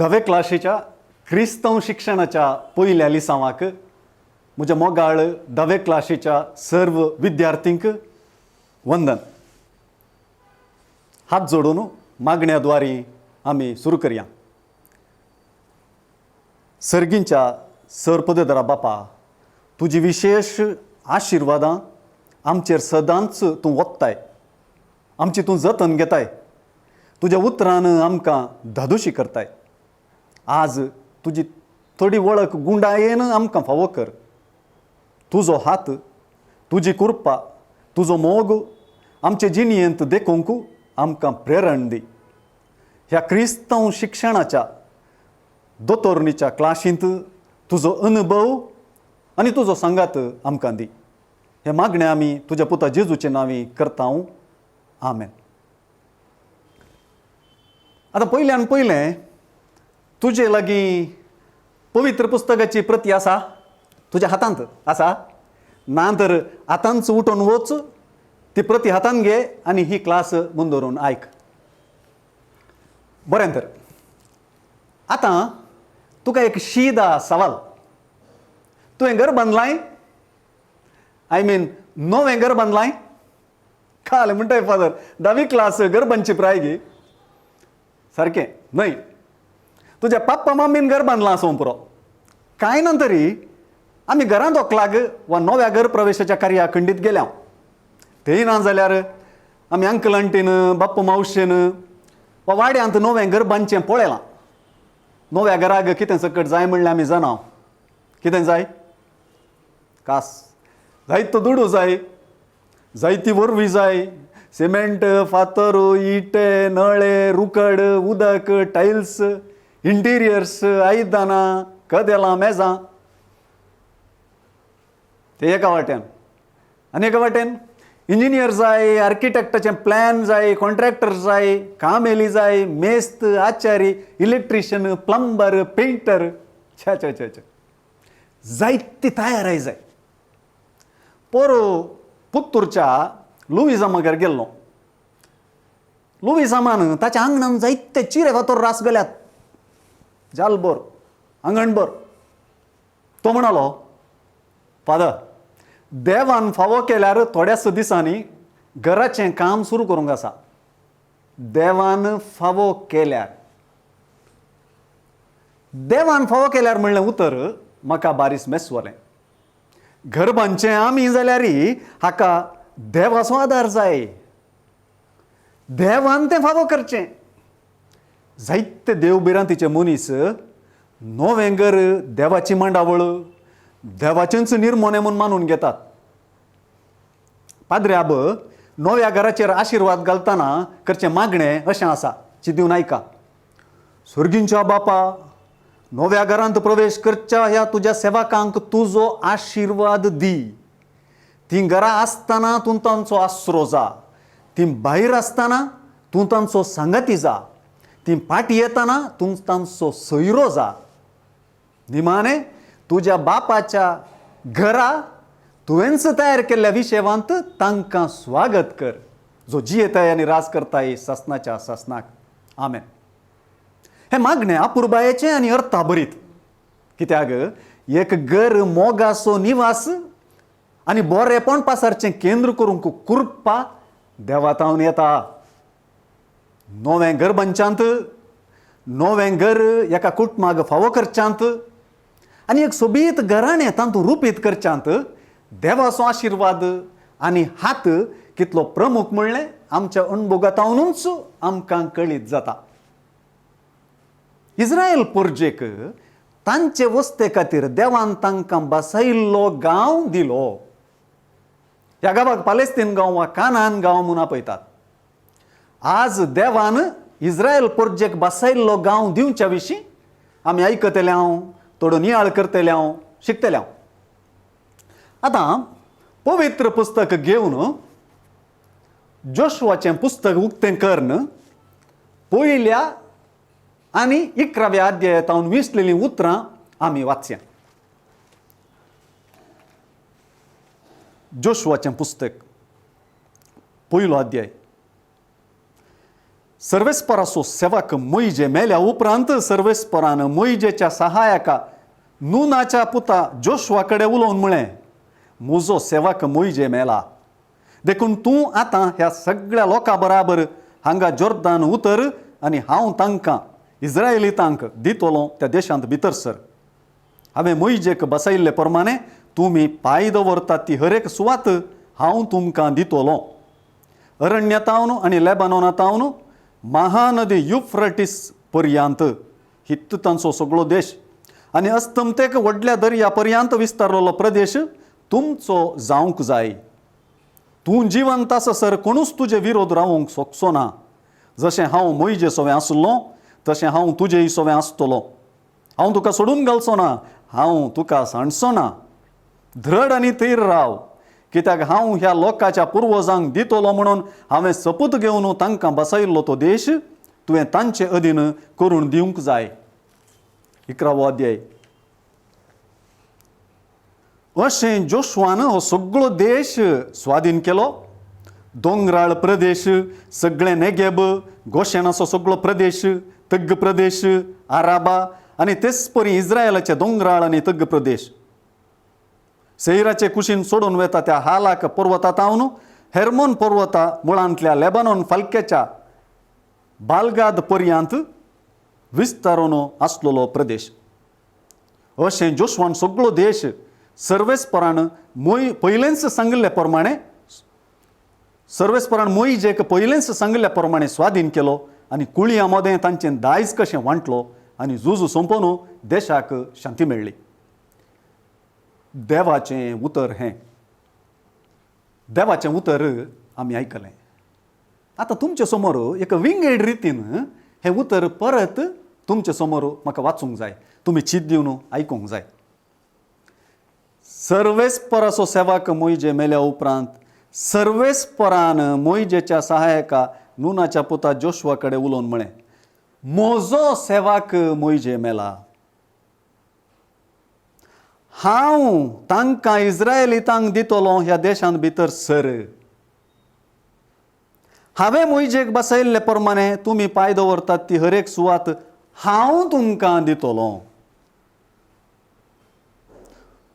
धवे क्लाशीच्या क्रिस्तव शिक्षणाच्या पयल्या लिसावाक म्हजे मोगाळ धवे क्लाशीच्या सर्व विद्यार्थींक वंदन. हात जोडून मागण्याद्वारे आमी सुरू करया. सर्गींच्या सरपदरा बापा, तुजी विशेष आशिर्वादां आमचेर सदांच तूं वत्ताय, आमची तूं जतन घेताय, तुज्या उतरान आमकां धादोशी करताय. आज तुजी थोडी वळख गुंडायेन आमकां फावो कर. तुजो हात, तुजी कृपा, तुजो मोग आमचे जिणयेंत देखूंक आमकां प्रेरण दी. ह्या क्रिस्तव शिक्षणाच्या दोतोरणीच्या क्लाशींत तुजो अनुभव आनी तुजो सांगात आमकां दी. हे मागणें आमी तुज्या पुता जेजूचे नांवी करता. आमेन. आतां पयल्यान पयलें तुजे लागीं पवित्र पुस्तकाची प्रती आसा? तुज्या हातांत आसा ना? तर आतांच उठून वच, ती प्रती हातांत घे आनी ही क्लास मन धरून आयक. बरें, तर आतां तुका एक शीदा सवाल. तुवें घर बांदलाय? नवें घर बांदलाय? काल म्हणटाय फादर 10वी क्लास घर बांदची प्रायगी. सारकें न्हय. तुज्या पाप्पा मामीन घर बांदलां आसूं पुरो. कांय ना तरी आमी घरांत दोकलाग वा नव्या घर प्रवेशाच्या कार्या खंडीत गेल्या. तेय ना जाल्यार आमी अंकल आंटीन, बाप्पा मावशेन वा वाड्यांत नवें घर बांदचें पळयलां. नव्या घराक कितें सकट जाय म्हणलें आमी जाणां. कितें जाय? कास जायतो दुडू जाय, जायती वरवीं जाय, सिमेंट, फातर, इटे, नळे, रुकड, उदक, टायल्स, इंटिरियर्स, आयदनां, कदेलां, मेजां. ते एका वाट्यान. आनी एका वाटेन इंजिनियर जाय, आर्किटेक्टाचें प्लॅन जाय, कॉन्ट्रॅक्टर जाय, कामेली जाय, मेस्त, आचारी, इलेक्ट्रिशियन, प्लंबर, पेंटर. छा छा छा छा जायती तयाराय जाय. पोरो पुत्तूरच्या लुईजामागेर गेल्लो. लुईजामान ताच्या आंगणान जायते चिरे फातर रास गेल्यात. जालभर, आंगणभर. तो म्हणालो, फादर, देवान फावो केल्यार थोड्याच दिसांनी घराचें काम सुरू करूंक आसा. देवान फावो केल्यार. देवान फावो केल्यार म्हणलें उतर म्हाका बारीस मेसवलें. घर बांदचें आमी जाल्यारय हाका देवाचो आदार जाय. देवान तें फावो करचें. जायते देवबिरांतीचे मनीस नवें घर देवाची मांडावळ, देवाचेंच निर्मोणे म्हूण मानून घेतात. पाद्र्याब नव्या घराचेर आशिर्वाद घालतना करचें मागणें अशें आसा. चिंतून आयका. सर्गींच्या बापा, नव्या घरांत प्रवेश करच्या ह्या तुज्या सेवकांक तुजो आशिर्वाद दी. तीं घरां आसतना तूं तांचो आसरो जा. तीं भायर आसतना तूं तांचो सांगाती जा. तीं फाटीं येतना तूं तांचो सोयरो जा. निमाणें तुज्या बापाच्या घरा तुवेंच तयार केल्ल्या विशेवांत तांकां स्वागत कर, जो जियेताय आनी राज करताय ससनाच्या ससनाक. आमेन. हे मागणें अपुरबायेचें आनी अर्थाभरीत. कित्याक एक घर मोगाचो निवास आनी बरेपण पासारचें केंद्र करूंक कृपा देवातावन येता. नवें घर बांदच्यांत, नवें घर एका कुटुंबाक फावो करच्यांत आनी एक सोबीत घराणें तातूंत रुपीत करच्यांत देवाचो आशिर्वाद आनी हात कितलो प्रमुख म्हणलें आमच्या अणभवांतूच आमकां कळीत जाता. इस्रायल पोरजेक तांचे वस्ते खातीर देवान तांकां बसयल्लो गांव दिलो. ह्या गांवाक पालेस्तीन गांव वा कानान गांव म्हूण आपयतात. आज देवान इस्रायल पोरजेक बसयल्लो गांव दिवच्या विशीं आमी आयकतल्यांव, थोडो नियाळ करतल्यांव, शिकतल्यांव. आतां पवित्र पुस्तक घेवन जोशुआचें पुस्तक उक्तें करन पयल्या आनी 11व्या अध्यायातावन विसलेलीं उतरां आमी वाचया. जोशुआचें पुस्तक, पयलो अध्याय. सर्वेस्पराचो सेवक मोइजे मेल्या उपरांत सर्वेस्परान मोइजेच्या सहायका नूनाच्या पुता जोशवा कडेन उलोवन म्हळें, म्हजो सेवक मोइजे मेला, देखून तूं आतां ह्या सगळ्या लोकां बराबर हांगा जोर्दान उतर आनी हांव तांकां इस्रायलितांक दितलो त्या देशांत भितर सर. हांवें मोइजेक बसयल्ले प्रमाणे तुमी पांय दवरतात ती हर एक सुवात हांव तुमकां दितलो. अरण्यतावन आनी लेबानोनातावन महानदी युफ्रेटीस पर्यंत हित्त तांचो सगळो देश आनी अस्तंतेक व्हडल्या दर्या पर्यंत विस्तारलेलो प्रदेश तुमचो जावंक जाय. तूं जिवंत आससर कोणूच तुजे विरोध रावंक सोंसचो ना. जशें हांव मोइजे सोवें आसलो तशें हांव तुजेय सोवें आसतलो. हांव तुका सोडून घालचो ना, हांव तुका सांडचो ना. धड आनी थीर राव, कित्याक हांव ह्या लोकांच्या पुर्वजांक दितलो म्हणून हांवें सपूत घेवन तांकां बसयल्लो तो देश तुवें तांचे अधीन करून दिवंक जाय. 11वो अध्याय. अशें जोशुआन हो सगळो देश स्वाधीन केलो. दोंगराळ प्रदेश, सगळे नेगेब, गोशेनाचो सगळो प्रदेश, तग्ग प्रदेश, आराबा आनी तेच परी इस्रायलाचे दोंगराळ आनी तग्ग प्रदेश. सैराचे कुशीन सोडून वेता त्या हालाक पर्वतातावन हेर्मोन पर्वता मुळांतल्या लेबानोन फाल्क्याच्या बालगाद पर्यंत विस्तारून आसलेलो प्रदेश. अशें जोशुआन सगळो देश सर्वेस्परान पयलेंच सांगिल्ले प्रमाणे सर्वेस्परान मोइजेक पयलेंच सांगिल्ल्या प्रमाणे स्वाधीन केलो आनी कुळियां मोदें तांचें दायज कशें वांटलो आनी झूज संपोवन देशाक शांती मेळ्ळी. देवाचें उतर हें. देवाचें उतर आमी आयकलें. आतां तुमचे समोर एक विंगड रितीन हें उतर परत तुमचे समोर म्हाका वाचूंक जाय. तुमी चीत दिवन आयकूंक जाय. सर्वेस्पराचो सेवक मोइजे मेल्या उपरांत सर्वेस्परान मोइजेच्या सहायका नूनाच्या पुता जोशुआ कडेन उलोवन म्हळें, म्हजो सेवक मोइजे मेला, हांव तांकां इस्रायलितांक दितलो ह्या देशांत भितर सर. हांवें मोइजेक बसयल्ले प्रमाणे तुमी पांय दवरतात ती हर एक सुवात हांव तुमकां दितलो.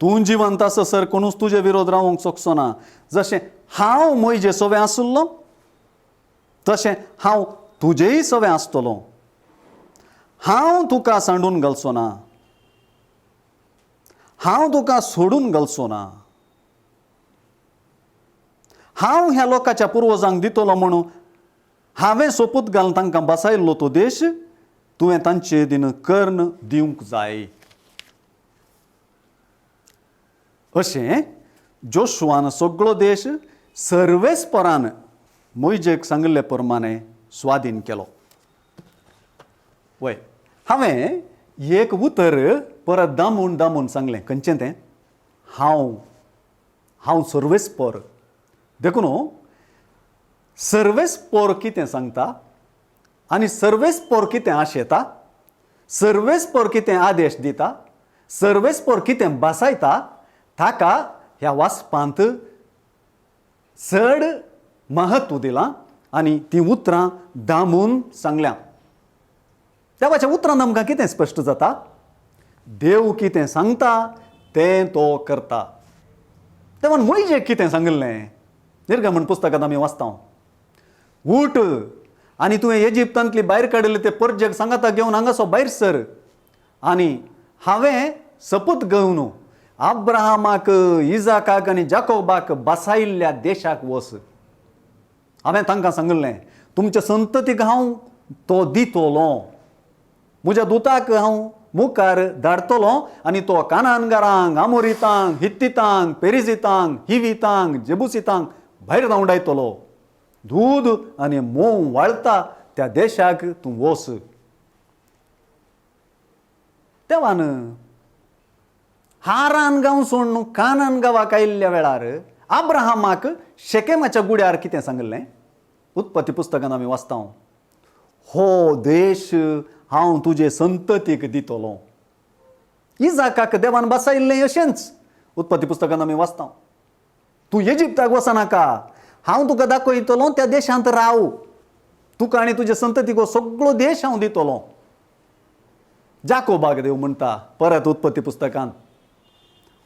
तूं जिवंत आससर कोणूच तुजे विरोध रावंक सोंसचो ना. जशें हांव मोइजे सोवें आसलो तशें हांव तुजेय सोवें आसतलो. हांव तुका सांडून घालचो ना, हांव तुका सोडून घालचो ना. हांव ह्या लोकांच्या पुर्वजांक दितलो म्हणून हांवें सोपूत घालून तांकां बसयल्लो तो देश तुवें तांचे दिन कर्ण दिवंक जाय. अशें जोशुआन सगळो देश सर्वेस्परान मोइजेक सांगिल्ले प्रमाणे स्वाधीन केलो. वय हांवें एक उतर परत दामून दामून सांगलें. खंयचें तें? हांव सर्वेस्पर. देखून सर्वेस्पर कितें सांगता आनी सर्वेस्पर कितें आशेता, सर्वेस्पर कितें आदेश दिता, सर्वेस्पर कितें बसयता, ताका ह्या वाचपांत चड महत्व दिलां आनी ती उतरां दामून सांगल्या. देवाच्या उतरांत आमकां कितें स्पश्ट जाता? देव कितें सांगता तें तो करता. देवान मोइजेक कितें सांगिल्लें? निर्गमन पुस्तकांत आमी वाचता, उठ आनी तुवें इजिप्तांतली भायर काडिल्ले ते परजेक सांगाता घेवन हांगासो भायर सर आनी हांवें सपूत घेवन अब्राहमाक, इजाकाक आनी जाकोबाक बसयल्ल्या देशाक वच. हांवें तांकां सांगिल्लें तुमच्या संततीक हांव तो दितलो. म्हज्या दुताक हांव मुखार धाडटलो आनी तो कानानगारांक, आमोरितांक, हित्तीतांक, पेरिजितांक, हिवितांक, जेबुसितांक भायर धांवडायतलो. दूद आनी मोव वाळटा त्या देशाक तूं वच. देवान हारान गांव सोडून कानान गांवाक आयिल्ल्या वेळार अब्राहमाक शेकेमाच्या गुड्यार कितें सांगिल्लें? उत्पत्ती पुस्तकांत आमी वाचता, हो देश हांव तुजे संततीक दितलो. इजाकाक देवान बसयल्लें अशेंच उत्पत्ती पुस्तकांत आमी वाचता, तूं इजिप्ताक वचनाका, हांव तुका दाखयतलो त्या देशांत राव. तुका आनी तुजे संततीको सगळो देश हांव दितलो. जाकोबाक देव म्हणटा परत उत्पत्ती पुस्तकांत,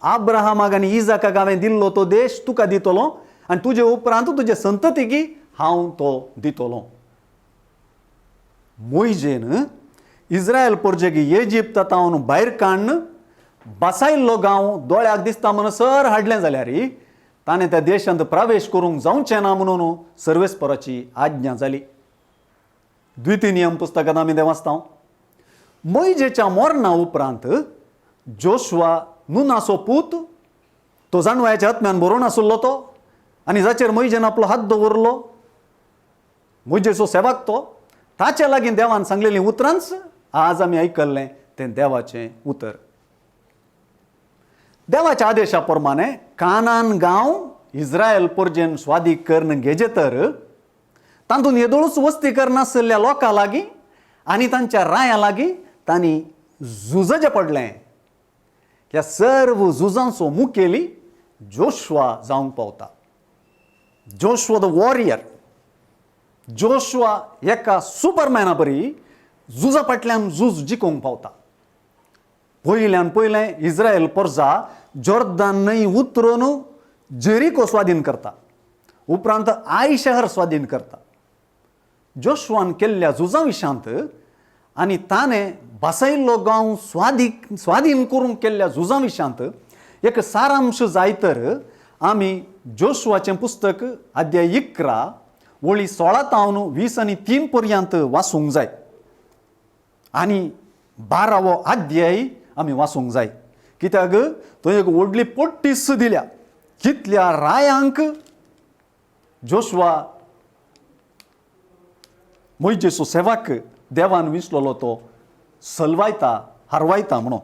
आब्राहामाक आनी इजाकाक हांवें दिल्लो तो देश तुका दितलो आनी तुजे उपरांत तुजे संततीकी हांव तो दितलो. मोइजेन इस्रायल परजेक इजिप्तांतावन भायर काडून बसायल्लो गांव दोळ्याक दिसता म्हणसर हाडलें जाल्यार ताणें त्या देशांत प्रवेश करूंक जावचें ना म्हणून सर्वेस्पराची आज्ञा जाली. द्वितीय नियम पुस्तकांत आमी वाचता, मोइजेच्या मरणा उपरांत जोशुआ नुनाचो पूत, तो जाणवायाच्या आत्म्यान बरोवन आसलो तो, आनी जाचेर मोइजेन आपलो हात दवरलो, मोइजेचो सेवक तो, ताचे लागीं देवान सांगलेलीं उतरांच आज आमी आयकल्लें तें देवाचें उतर. देवाच्या आदेशा प्रमाणे कानान गांव इस्रायल परजेन स्वाधीन करून घेजे तर तातूंत येदोळूच वस्तीकरण आशिल्ल्या लोकां लागीं आनी तांच्या रायां लागीं तांणी झुजचें पडलें. ह्या सर्व झुजांचो मुखेली जोशुआ जावंक पावता. Joshua the warrior. जोशुआ एका सुपरमॅना परी झुजा फाटल्यान झूज जिखूंक पावता. पयल्यान पयलें इस्रायल परजा जॉर्दान न्हंय उतरून जेरिको स्वाधीन करता, उपरांत आई शहर स्वाधीन करता. जोशुआन केल्ल्या झुजा विशांत आनी ताणें बसयल्लो गांव स्वाधीन करूंक केल्ल्या झुजां विशांत एक सारांश जाय तर आमी जोशुआचें पुस्तक अध्याय 11 वळी 16 तावन 20 आनी 3 पर्यंत वाचूंक जाय आनी 12वो अध्याय आमी वाचूंक जाय. कित्याक थंय एक व्हडली पट्टीस दिल्या कितल्या रायांक जोशुआ मोइजेचो सेवक देवान विसललो तो सलवायता हरवायता म्हणून.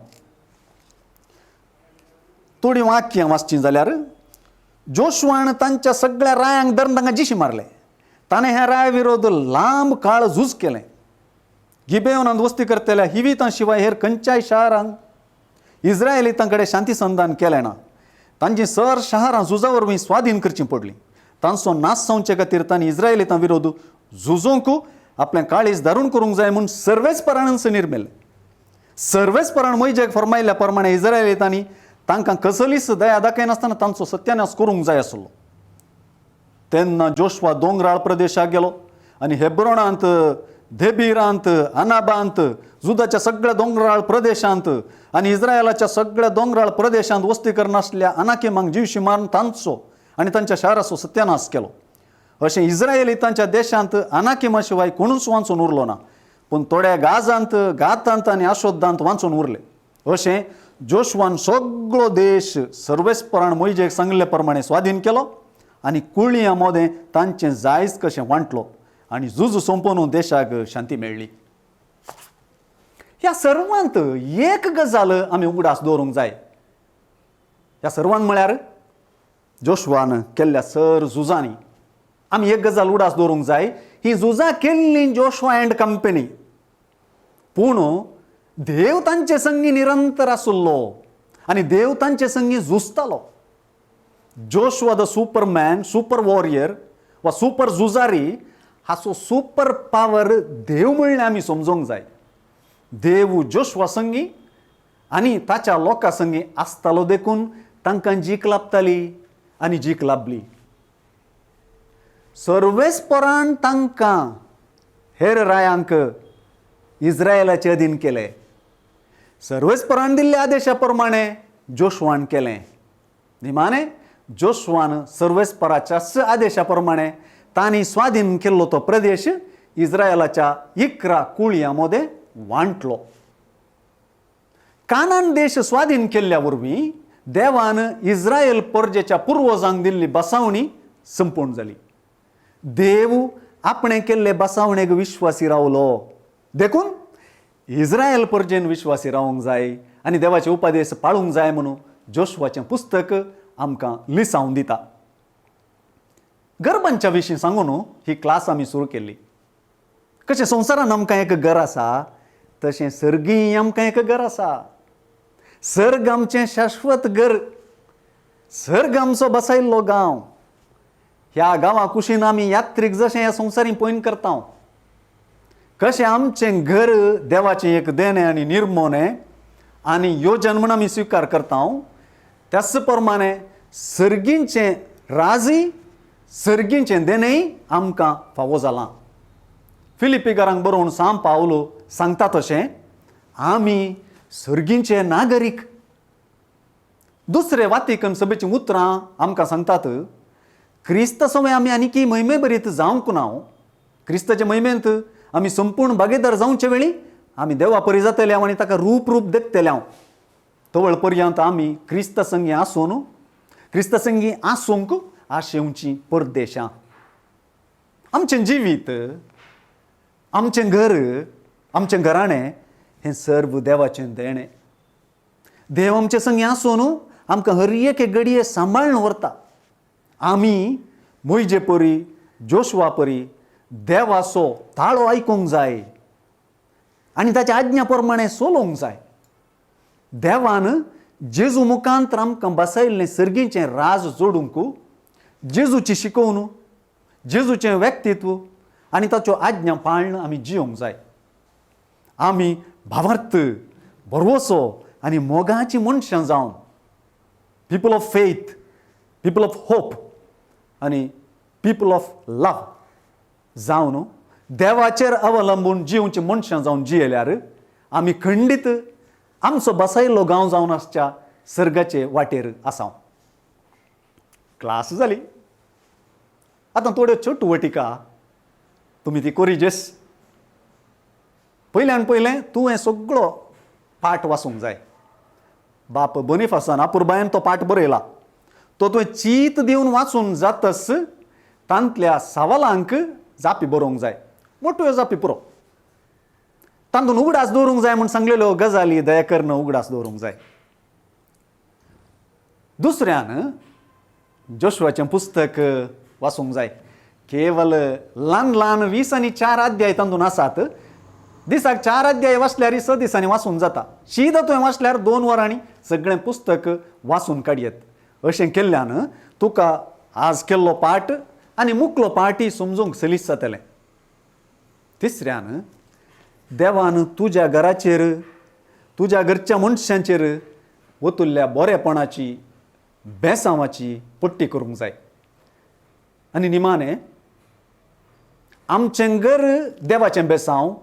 थोडीं वाक्यां वाचचीं जाल्यार जोशुआन तांच्या सगळ्या रायांक धरून तांकां जिशी मारले. ताणें ह्या राया विरोध लांब काळ झूज केलें. गिबेयोनांत वस्ती करतल्या हिवितां शिवाय हेर खंयच्याय शारांत इस्रायलितां कडेन शांती संधान केलें ना. तांचीं सर शारां झुजा वरवीं स्वाधीन करचीं पडलीं. तांचो नाश जावचे खातीर तांणी इस्रायलितां विरोध झुजोंक आपलें काळीज धारून करूंक जाय म्हूण सर्वेस्परान निर्मेलें. सर्वेस्परान मोइजेक फरमायल्ल्या प्रमाणे इस्रायलितांनी तांकां कसलीच दया दाखयनासतना तांचो सत्यानाश करूंक जाय आसलो. तेन्ना जोशुआ दोंगराळ प्रदेशाक गेलो आनी हेब्रोनांत, देबिरांत, अनाबांत, जुदाच्या सगळ्या दोंगराळ प्रदेशांत आनी इस्रायलाच्या सगळ्या दोंगराळ प्रदेशांत वस्ती करनासल्या अनाकिमांक जीवशी मारून तांचो आनी तांच्या शाराचो सत्यानाश केलो. अशें इस्रायलितांच्या देशांत अनाकिमा शिवाय कोणूच वाचून उरलो ना, पूण थोड्या गाजांत, गातांत आनी आशोद्दांत वाचून उरले. अशें जोशुआन सगळो देश सर्वेस्परान मोइजेक सांगले प्रमाणे स्वाधीन केलो आनी कुळियां मोदें तांचें जायज कशें वांटलो आनी झूज संपोवन देशाक शांती मेळ्ळी. ह्या सर्वांत एक गजाल आमी उगडास दवरूंक जाय. ह्या सर्वांत म्हळ्यार जोशुआन केल्ल्या सर झुजांनी आमी एक गजाल उगडास दवरूंक जाय. ही झुजां केल्लीं जोशुआ एंड कंपनी, पूण देव तांचे संगी निरंतर आसलो आनी देव तांचे संगी झुजतालो. Joshua the superman, super warrior वा सुपर झुजारी हाचो सुपर पावर देव म्हणलें आमी समजूंक जाय. देव जोशुआ संगी आनी ताच्या लोकां संगी आसतालो देखून तांकां जीख लाभताली आनी जीख लाभली. सर्वेस्परान तांकां हेर रायांक इस्रायलाचे अधीन केले. सर्वेस्परान दिल्ल्या आदेशा प्रमाणे जोशुआन केलें. निमाणे जोशुआन सर्वेस्पराच्याच आदेशा प्रमाणे तांणी स्वाधीन केल्लो तो प्रदेश इस्रायलाच्या 11 कुळयां मध्ये वांटलो. कानान देश स्वाधीन केल्ल्या वरवीं देवान इस्रायल परजेच्या पुर्वजांक दिल्ली बसावणी संपूर्ण जाली. देव आपणे केल्ले बसावणेक विश्वासी रावलो देखून इस्रायल परजेन विश्वासी रावंक जाय आनी देवाचे उपदेश पाळूंक जाय म्हणून जोशुआचें पुस्तक आमकां लिसावन दिता. गरबांच्या विशीं सांगून ही क्लास आमी सुरू केल्ली. कशें संवसारान आमकां एक घर आसा तशें सर्गी आमकां एक घर आसा. सर्ग आमचें शाश्वत घर. सर्ग आमचो बसयल्लो गांव. ह्या गांवा कुशीन आमी यात्रीक जशें ह्या संवसारी पयन करता कशें आमचें घर देवाचें एक देणें आनी निर्मोणें आनी ह्यो जन्मन आमी स्विकार करता, त्याच प्रमाणे सर्गींचें राजय सर्गींचें देणेंय आमकां फावो जालां. फिलिपिकारांक बरोवन सांत पावलो सांगता तशें आमी सर्गींचे नागरीक. दुसरे वातिकन सभेचीं उतरां आमकां सांगतात क्रिस्त सवय आमी आनीक महिमे भरीत जावंक ना. क्रिस्ताचे महिमेंत आमी संपूर्ण भागीदार जावचे वेळी आमी देवा परी जातले आनी ताका रूप देखतले. तवळ पर्यंत आमी क्रिस्त संगी आसून क्रिस्त संगी आसूंक आशेवची परदेशां. आमचें जिवीत, आमचें घर, आमचें घराणें हें सर्व देवाचें देणें. देव आमचे संगी आसून आमकां हर एक घडये सांबाळून व्हरता. आमी मोइजे परी जोशुआ परी देवाचो ताळो आयकूंक जाय आनी ताच्या आज्ञा प्रमाणे चलोवंक जाय. देवान जेजू मुखांतर आमकां बसयल्लें सर्गीचें राज जोडूंक जेजूची शिकवण, जेजूचें व्यक्तित्व आनी ताच्यो आज्ञा पाळून आमी जियोंक जाय. आमी भावार्थ, भरवोसो आनी मोगाची मनशां जावन people of faith, people of hope आनी पीपल ऑफ लव जावन देवाचेर अवलंबून जिवची मनशां जावन जियेल्यार आमी खंडीत आमचो बसयल्लो गांव जावन आसच्या सर्गाचे वाटेर आसा. क्लास जाली. आतां थोड्यो चटवटिका तुमी ती कोरिजेस. पयल्यान पयलें तूं हें सगळो पाठ वाचूंक जाय. बाप बोनिफासान आपुरबायेन तो पाठ बरयला. तो तुवें चीत दिवन वाचून जातस तांतल्या सवालांक जापी बरोवंक जाय. मोठ्यो जापी पुरो. तातूंत उगडास दवरूंक जाय म्हूण सांगलेल्यो गजाली दया करून उगडास दवरूंक जाय. दुसऱ्यान जोशुआचें पुस्तक वाचूंक जाय. केवल ल्हान ल्हान 20 आनी 4 अध्याय तातूंत आसात. दिसाक 4 अध्याय वाचल्यार 6 दिसांनी वाचून जाता. शीद तुवें वाचल्यार 2 वरांनी सगळें पुस्तक वाचून काडयत. अशें केल्ल्यान तुका आज केल्लो पाठ आनी मुखलो पाठय समजूंक सलीस जातलें. तिसऱ्यान देवान तुज्या घराचेर, तुज्या घरच्या मनशांचेर वतुल्ल्या बरेपणाची, बेसांवाची पट्टी करूंक जाय. आनी निमाणें आमचें घर देवाचें बेसांव,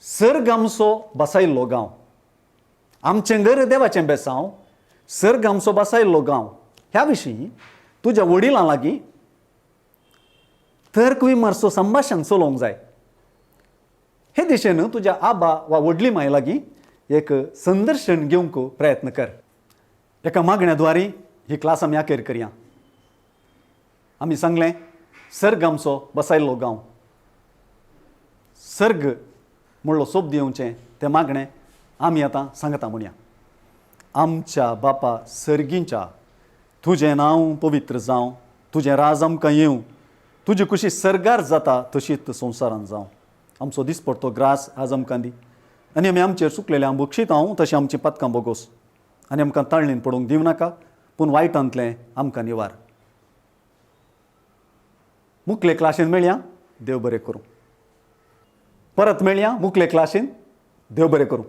सर्ग आमचो बसयल्लो गांव. आमचें घर देवाचें बेसांव, सर्ग आमचो बसयल्लो गांव. ह्या विशीं तुज्या वडिलां लागीं तर्क विमर्श संभाशण चलोवंक जाय. हे दिशेन तुज्या आबा वा व्हडली माय लागीं एक संदर्शन घेवंक प्रयत्न कर. एका मागण्याद्वारे ही क्लास आमी आखेर करया. आमी सांगलें सर्ग आमचो बसयल्लो गांव. सर्ग म्हणलो सोप दिवचें तें मागणें आमी आतां सांगता म्हणया. आमच्या बापा सर्गींच्या, तुजें नांव पवित्र जावं, तुजें राज आमकां येवं, तुजी कुशी सर्गार जाता तशीच संवसारांत जावं. आमचो दिसपडटो ग्रास आज आमकां दी आनी आमी आमचेर चुकलेलें आम बक्षितांव तशीं आमचीं पथकां बोगोस. आनी आमकां ताळणेन पडोवंक दिवं नाका, पूण वायटांतलें आमकां निवार. मुखले क्लासीन मेळया. देव बरें करूं. परत मेळया मुखले क्लासीन. देव बरें करूं.